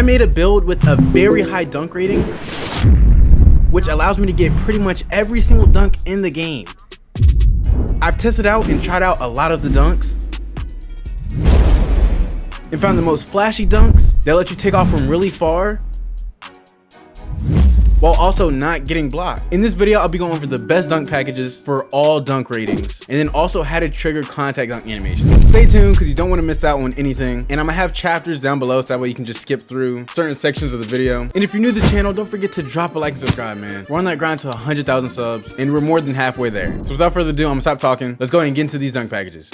I made a build with a very high dunk rating, which allows me to get pretty much every single dunk in the game. I've tested out and tried out a lot of the dunks and found the most flashy dunks that let you take off from really far while also not getting blocked. In this video, I'll be going over the best dunk packages for all dunk ratings, and then also how to trigger contact dunk animations. Stay tuned because you don't want to miss out on anything, and I'm gonna have chapters down below so that way you can just skip through certain sections of the video. And if you're new to the channel, don't forget to drop a like and subscribe, man. We're on that grind to 100,000 subs, and we're more than halfway there. So without further ado, I'm gonna stop talking. Let's go ahead and get into these dunk packages.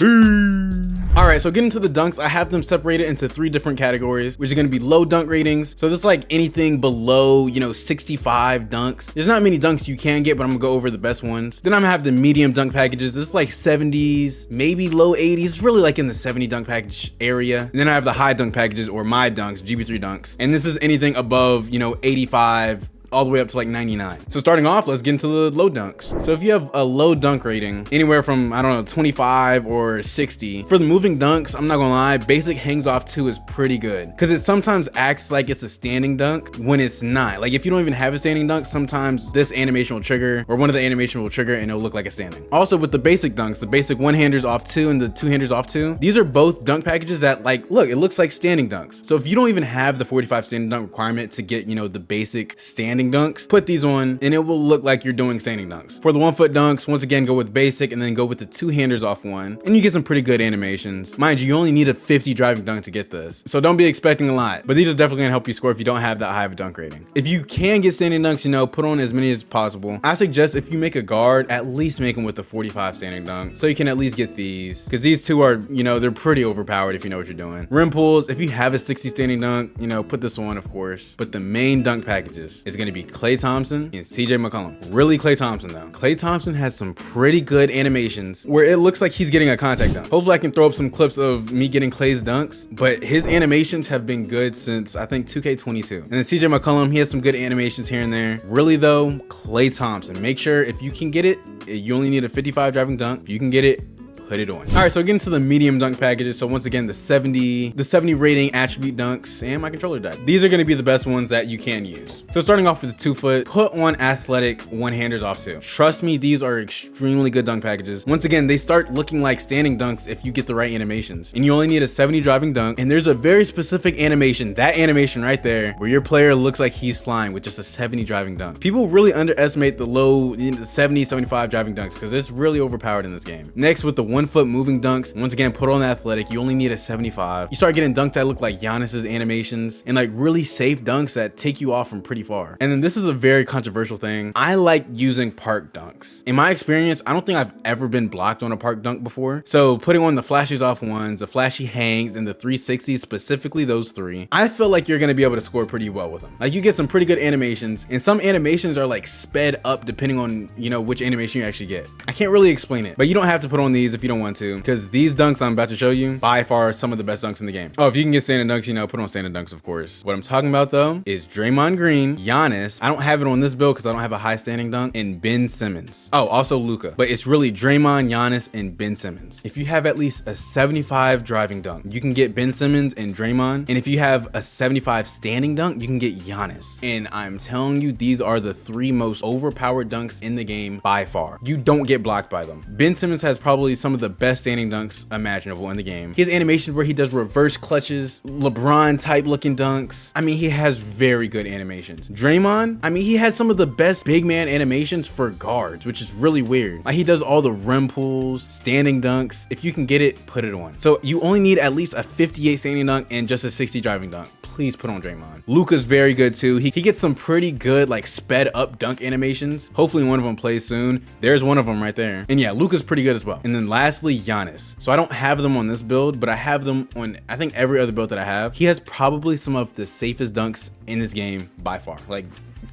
Alright, so getting to the dunks, I have them separated into 3 different categories, which are going to be low dunk ratings. So this is like anything below, 65 dunks. There's not many dunks you can get, but I'm gonna go over the best ones. Then I'm gonna have the medium dunk packages. This is like 70s, maybe low 80s. It's really like in the 70 dunk package area. And then I have the high dunk packages, or my dunks, GB3 dunks. And this is anything above, 85, all the way up to like 99. So starting off, let's get into the low dunks. So if you have a low dunk rating, anywhere from, 25 or 60, for the moving dunks, I'm not gonna lie, basic hangs off 2 is pretty good, because it sometimes acts like it's a standing dunk when it's not. Like if you don't even have a standing dunk, sometimes this animation will trigger, or one of the animation will trigger, and it'll look like a standing. Also with the basic dunks, the basic one-handers off 2 and the two-handers off 2, these are both dunk packages that, like, look, it looks like standing dunks. So if you don't even have the 45 standing dunk requirement to get, the basic standing dunks, put these on and it will look like you're doing standing dunks. For the 1 foot dunks, once again, go with basic and then go with the two-handers off 1, and you get some pretty good animations. Mind you, you only need a 50 driving dunk to get this, so don't be expecting a lot, but these are definitely gonna help you score if you don't have that high of a dunk rating. If you can get standing dunks, put on as many as possible. I suggest if you make a guard, at least make them with the 45 standing dunk, so you can at least get these, because these 2 are, they're pretty overpowered if you know what you're doing. Rim pulls, if you have a 60 standing dunk, put this on, of course, but the main dunk packages is gonna be Klay Thompson and CJ McCollum. Really Klay Thompson though. Klay Thompson has some pretty good animations where it looks like he's getting a contact dunk. Hopefully I can throw up some clips of me getting Klay's dunks, but his animations have been good since I think 2K22. And then CJ McCollum, he has some good animations here and there. Really though, Klay Thompson, make sure if you can get it, you only need a 55 driving dunk. If you can get it, put it on. All right, so getting to the medium dunk packages. So once again, the 70 rating attribute dunks and my controller deck. These are gonna be the best ones that you can use. So starting off with the 2 foot, put on athletic one-handers off 2. Trust me, these are extremely good dunk packages. Once again, they start looking like standing dunks if you get the right animations. And you only need a 70 driving dunk. And there's a very specific animation, that animation right there, where your player looks like he's flying with just a 70 driving dunk. People really underestimate the low 70, 75 driving dunks because it's really overpowered in this game. Next, with the 1 foot moving dunks, once again, put on athletic, you only need a 75. You start getting dunks that look like Giannis's animations and like really safe dunks that take you off from pretty far. And then this is a very controversial thing. I like using park dunks. In my experience, I don't think I've ever been blocked on a park dunk before. So putting on the flashes off 1s, the flashy hangs, and the 360s, specifically those 3, I feel like you're gonna be able to score pretty well with them. Like you get some pretty good animations, and some animations are like sped up depending on, which animation you actually get. I can't really explain it, but you don't have to put on these if you don't want to, because these dunks I'm about to show you, by far some of the best dunks in the game. Oh, if you can get standing dunks, put on standing dunks, of course. What I'm talking about though is Draymond Green, Giannis. I don't have it on this build because I don't have a high standing dunk, and Ben Simmons. Oh, also Luka, but it's really Draymond, Giannis, and Ben Simmons. If you have at least a 75 driving dunk, you can get Ben Simmons and Draymond, and if you have a 75 standing dunk, you can get Giannis. And I'm telling you, these are the 3 most overpowered dunks in the game by far. You don't get blocked by them. Ben Simmons has probably some of the best standing dunks imaginable in the game. He has animations where he does reverse clutches, LeBron type looking dunks. I mean, he has very good animations. Draymond, I mean, he has some of the best big man animations for guards, which is really weird. Like he does all the rim pulls, standing dunks. If you can get it, put it on. So you only need at least a 58 standing dunk and just a 60 driving dunk. Please put on Draymond. Luka's very good too. He gets some pretty good like sped up dunk animations. Hopefully one of them plays soon. There's one of them right there. And yeah, Luka's pretty good as well. And then lastly, Giannis. So I don't have them on this build, but I have them on I think every other build that I have. He has probably some of the safest dunks in this game by far. Like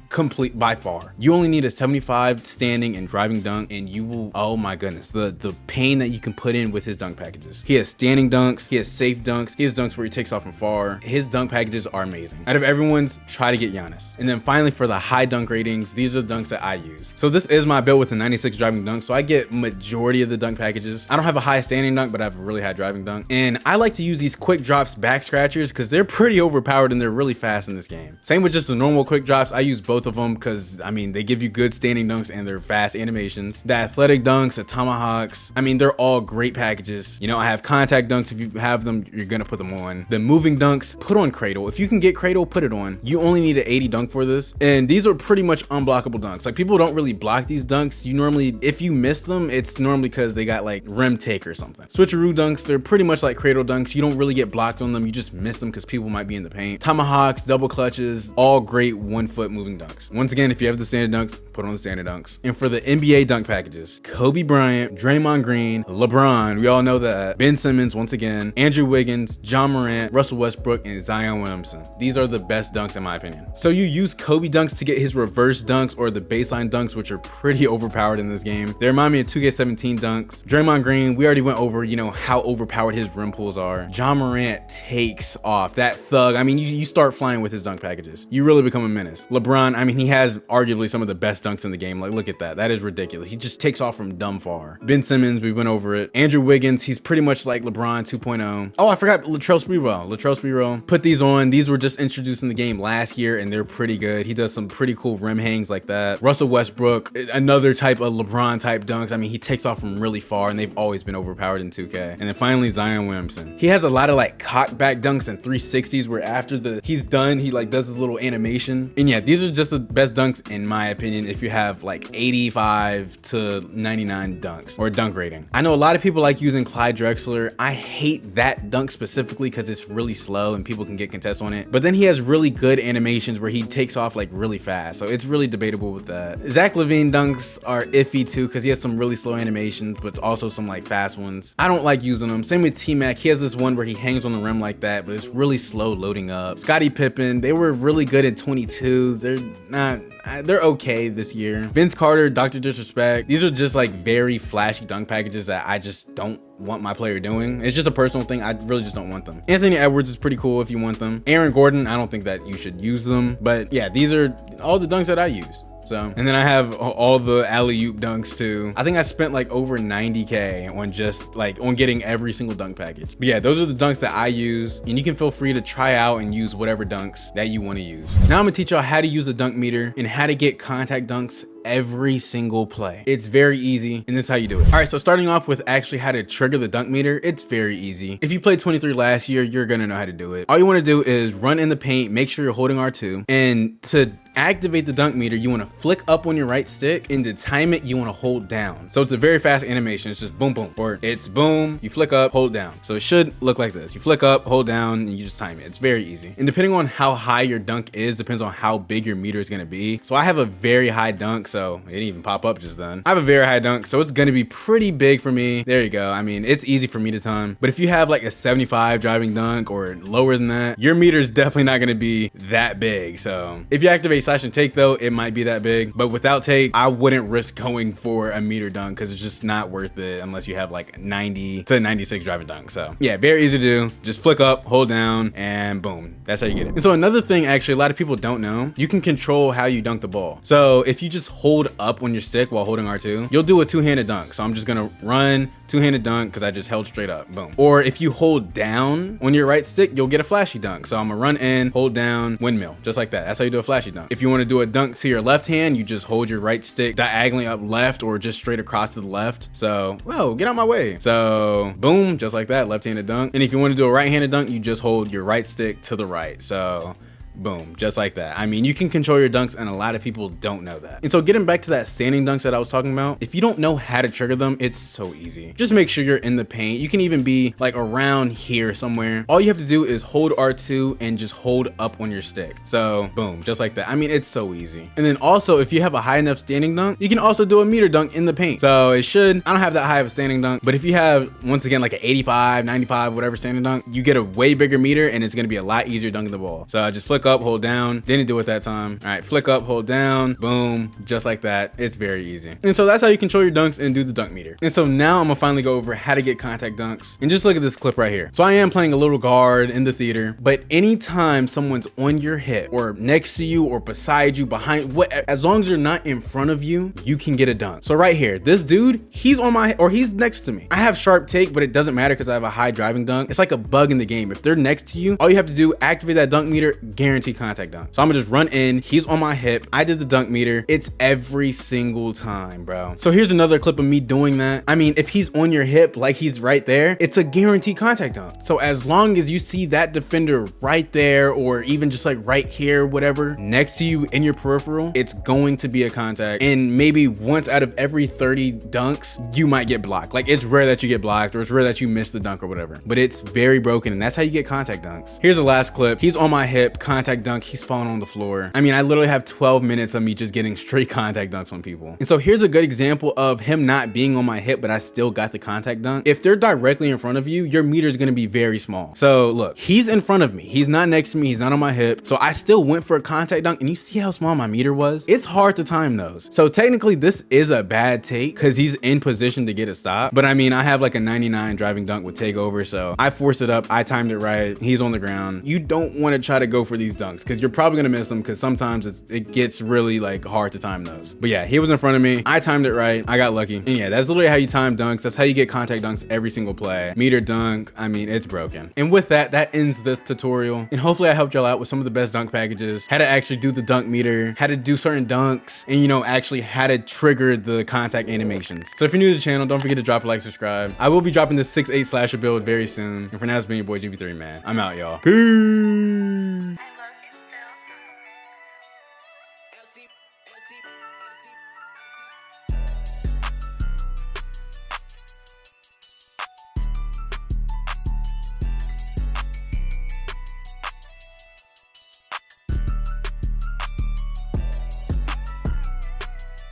complete by far. You only need a 75 standing and driving dunk, and you will, oh my goodness, the pain that you can put in with his dunk packages. He has standing dunks, he has safe dunks, he has dunks where he takes off from far. His dunk packages are amazing. Out of everyone's, try to get Giannis. And then finally, for the high dunk ratings, these are the dunks that I use. So this is my build with the 96 driving dunk, so I get majority of the dunk packages. I don't have a high standing dunk, but I have a really high driving dunk. And I like to use these quick drops back scratchers because they're pretty overpowered and they're really fast in this game. Same with just the normal quick drops. I use both of them because, I mean, they give you good standing dunks and they're fast animations. The athletic dunks, the tomahawks, I mean, they're all great packages. You know, I have contact dunks. If you have them, you're gonna put them on. The moving dunks, put on cradle. If you can get cradle, put it on. You only need an 80 dunk for this. And these are pretty much unblockable dunks. Like, people don't really block these dunks. You normally, if you miss them, it's normally because they got like rim take or something. Switcheroo dunks, they're pretty much like cradle dunks. You don't really get blocked on them. You just miss them because people might be in the paint. Tomahawks, double clutches, all great 1 foot moving dunks. Once again, if you have the standard dunks, put on the standard dunks. And for the NBA dunk packages, Kobe Bryant, Draymond Green, LeBron, we all know that, Ben Simmons, once again, Andrew Wiggins, John Morant, Russell Westbrook, and Zion Williamson. These are the best dunks in my opinion. So you use Kobe dunks to get his reverse dunks or the baseline dunks, which are pretty overpowered in this game. They remind me of 2K17 dunks. Draymond Green, we already went over, you know, how overpowered his rim pulls are. John Morant takes off. That thug, I mean, you start flying with his dunk packages. You really become a menace. LeBron, I mean, he has arguably some of the best dunks in the game. Like, look at that. That is ridiculous. He just takes off from dumb far. Ben Simmons, we went over it. Andrew Wiggins, he's pretty much like LeBron 2.0. Oh, I forgot Latrell Sprewell. Put these on. These were just introduced in the game last year and they're pretty good. He does some pretty cool rim hangs like that. Russell Westbrook, another type of LeBron type dunks. I mean, he takes off from really far and they've always been overpowered in 2K. And then finally, Zion Williamson. He has a lot of like cock back dunks and 360s where after he's done, he like does this little animation. And yeah, these are just the best dunks in my opinion if you have like 85 to 99 dunks or dunk rating. I know a lot of people like using Clyde Drexler. I hate that dunk specifically because it's really slow and people can get contests on it. But then he has really good animations where he takes off like really fast. So it's really debatable with that. Zach LaVine dunks are iffy too because he has some really slow animations, but also some like fast ones. I don't like using them. Same with T-Mac. He has this one where he hangs on the rim like that, but it's really slow loading up. Scottie Pippen, they were really good at 22. They're okay this year. Vince Carter, Dr. Disrespect. These are just like very flashy dunk packages that I just don't want my player doing. It's just a personal thing. I really just don't want them. Anthony Edwards is pretty cool if you want them. Aaron Gordon, I don't think that you should use them, but yeah, these are all the dunks that I use. So, and then I have all the alley-oop dunks too. I think I spent like over 90K on just like on getting every single dunk package. But yeah, those are the dunks that I use, and you can feel free to try out and use whatever dunks that you want to use. Now I'm gonna teach y'all how to use the dunk meter and how to get contact dunks every single play. It's very easy, and this is how you do it. All right, so starting off with actually how to trigger the dunk meter, it's very easy. If you played 23 last year, you're gonna know how to do it. All you wanna do is run in the paint, make sure you're holding R2, and to activate the dunk meter, you want to flick up on your right stick, and to time it, you want to hold down. So it's a very fast animation. It's just boom, boom, or it's boom, you flick up, hold down. So it should look like this. You flick up, hold down, and you just time it. It's very easy. And depending on how high your dunk is, depends on how big your meter is going to be. So I have a very high dunk, so it didn't even pop up just then. I have a very high dunk, so it's going to be pretty big for me. There you go. I mean, it's easy for me to time. But if you have like a 75 driving dunk or lower than that, your meter is definitely not going to be that big. So if you activate slash and take though, it might be that big, but without take, I wouldn't risk going for a meter dunk because it's just not worth it unless you have like 90 to 96 driving dunk. So yeah, very easy to do. Just flick up, hold down, and boom. That's how you get it. And so another thing, actually, a lot of people don't know, you can control how you dunk the ball. So if you just hold up on your stick while holding R2, you'll do a two-handed dunk. So I'm just gonna run two-handed dunk because I just held straight up, boom. Or if you hold down on your right stick, you'll get a flashy dunk. So I'm gonna run in, hold down, windmill, just like that. That's how you do a flashy dunk. If you want to do a dunk to your left hand, you just hold your right stick diagonally up left or just straight across to the left. So, whoa, get out my way. So boom, just like that, left-handed dunk. And if you want to do a right-handed dunk, you just hold your right stick to the right. So boom, just like that. I mean, you can control your dunks, and a lot of people don't know that. And so getting back to that standing dunks that I was talking about, if you don't know how to trigger them, it's so easy. Just make sure you're in the paint. You can even be like around here somewhere. All you have to do is hold R2 and just hold up on your stick. So boom, just like that. I mean, it's so easy. And then also, if you have a high enough standing dunk, you can also do a meter dunk in the paint. So it should, I don't have that high of a standing dunk, but if you have, once again, like an 85, 95, whatever standing dunk, you get a way bigger meter, and it's gonna be a lot easier dunking the ball. So I just flick flick up, hold down. Didn't do it that time. All right, flick up, hold down, boom, just like that. It's very easy. And so that's how you control your dunks and do the dunk meter. And so now I'm gonna finally go over how to get contact dunks. And just look at this clip right here. So I am playing a little guard in the theater, but anytime someone's on your hip or next to you or beside you, behind, what, as long as you're not in front of you, you can get a dunk. So right here, this dude, he's on my, or he's next to me. I have sharp take, but it doesn't matter because I have a high driving dunk. It's like a bug in the game. If they're next to you, all you have to do, activate that dunk meter, guaranteed contact dunk. So I'm gonna just run in, he's on my hip, I did the dunk meter. It's every single time, bro. So here's another clip of me doing that. I mean, if he's on your hip, like he's right there, it's a guaranteed contact dunk. So as long as you see that defender right there, or even just like right here, whatever, next to you in your peripheral, it's going to be a contact. And maybe once out of every 30 dunks, you might get blocked. Like it's rare that you get blocked, or it's rare that you miss the dunk or whatever, but it's very broken, and that's how you get contact dunks. Here's the last clip. He's on my hip, contact dunk, he's falling on the floor. I mean, I literally have 12 minutes of me just getting straight contact dunks on people. And so here's a good example of him not being on my hip, but I still got the contact dunk. If they're directly in front of you, your meter is gonna be very small. So look, he's in front of me. He's not next to me. He's not on my hip. So I still went for a contact dunk, and you see how small my meter was? It's hard to time those. So technically this is a bad take because he's in position to get a stop. But I mean, I have like a 99 driving dunk with takeover. So I forced it up. I timed it right. He's on the ground. You don't want to try to go for these dunks because you're probably going to miss them, because sometimes it gets really like hard to time those. But yeah, he was in front of me. I timed it right. I got lucky. And yeah, that's literally how you time dunks. That's how you get contact dunks every single play. Meter dunk. I mean, it's broken. And with that, that ends this tutorial. And hopefully I helped y'all out with some of the best dunk packages, how to actually do the dunk meter, how to do certain dunks, and you know, actually how to trigger the contact animations. So if you're new to the channel, don't forget to drop a like, subscribe. I will be dropping this 6'8" slasher build very soon. And for now, it's been your boy GB3, man. I'm out, y'all. Peace.